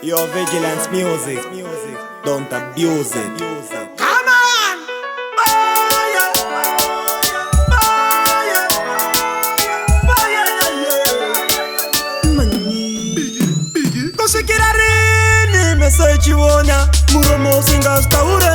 Your vigilance music, don't abuse it. Come on! Fire! Kushikirarini mesechiona muromo singastaure.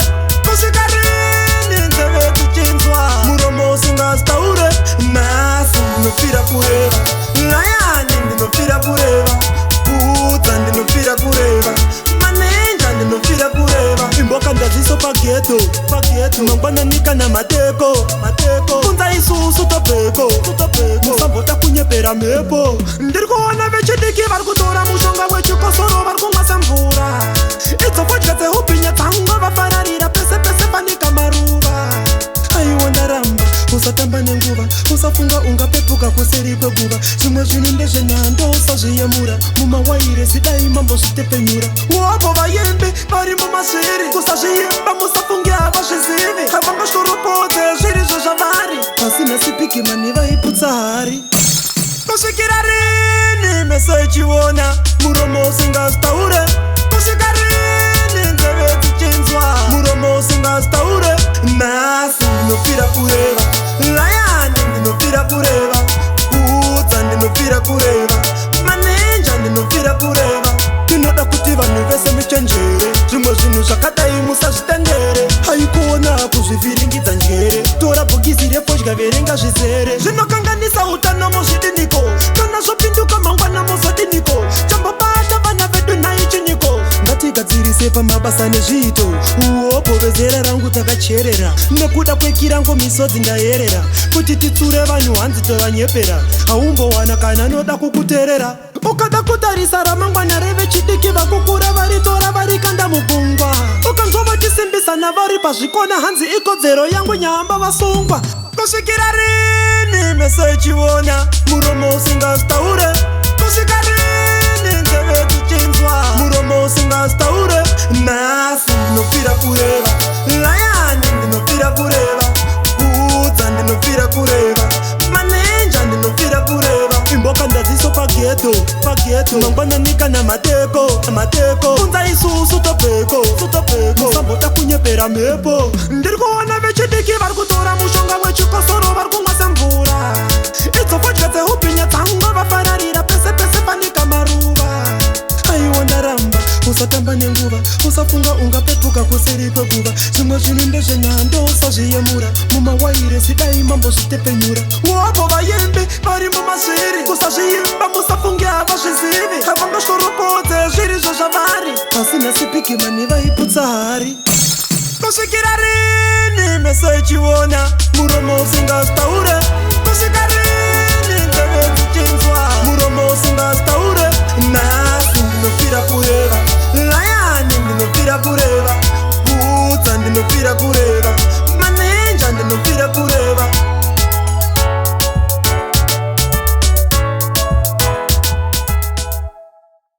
Kushikarini nzeve tuchinzwa muromo singastaure. Nasi ndinofira kureva, layani ndinofira kureva, kudza ndinofira kureva, manenja ndinofira kureva. Imboka ndaziso pageto mangwananika na mateko kunza isusu topeko musambota kunyepera mhepo. Ndiri kuona vechidiki vari kutora mushonga wechikosoro vari kumwasa mvura. Idzofodya dzehupinya dzangwa vafararira pese pese panika maruva. Aiwa ndaramba usatamba nenguva, usafunga ungapepuka kuseri kweguva. Zvimwe zvinhu ndezvenhando usazviyemura mumawaire zidai mambo zvitepenyura. Wopo vayembe vari mumasviri kusazviyemba musafunge havazvizivi. Havangashoropodze zvirizvo zvavari pasina sipikimani vaiputsa hari. Kusvikira rini meso ichiona muromo usingastaure. Kusvika rini nzeve dzichinzwa muromo usingastaure. Nhasi ndinofira kureva, layani ndinofira kureva, kudza ndinofira kureva, manenja ndinofira kureva. Tinoda kuti vanhu vese michenjere, zvimwe zvinhu zvakadai musazvitendere. Haikuona kuzvivhiringidza njere, tora bhokisi refodya verenga zvizere. Zvinokanganisa utano muzvidiniko, kana zvopinduka mangwana muzodiniko. Chambobata vana vedu nhaichiniko, ngatigadzirise pamabasa nezviito. Uopo vezera rangu takacherera, nekuda kwekirango misodzi ndayerera. Kuti titsure vanhu hanzi tovanyepera, haumbowana kana noda kukuterera. Ukada kutarisa ramangwana revechidiki vakukura varitora varikanda mugungwa. Ukangova vachisimbisana vari pazvikona hanzi ikodzero yangu nyamba vasungwa. Kusvikira rini meso ichiona muromo usingastaure. Kusvika rini nzeve dzichinzwa muromo usingastaure. Nhasi ndinofira kureva, layani ndinofira kureva, kudza ndinofira kureva, manenja ndinofira kureva. Imboka ndaziso pageto mangwananika na mateko kunza isusu topeko musambota kunyepera mhepo. Ndiri kuona vechidiki vari kutora mushonga wechikosoro vari kumwasa mvura. Idzofodya dzehupinya dzangwa vafararira pese pese panika maruva. Aiwa ndaramba usatamba nenguva, usafunga ungapepuka kuseri kweguva. Zvimwe zvinhu ndezvenhando usazviyemura mumawaire zidai mambo zvitepenyura. Wopo vayembe vari mumasviri kusazviyemba musafunge havazvizivi. Havangashoropodze zvirizvo zvavari pasina sipikimani vaiputsa hari. Kusvikira rini meso ichiona muromo usingastaure.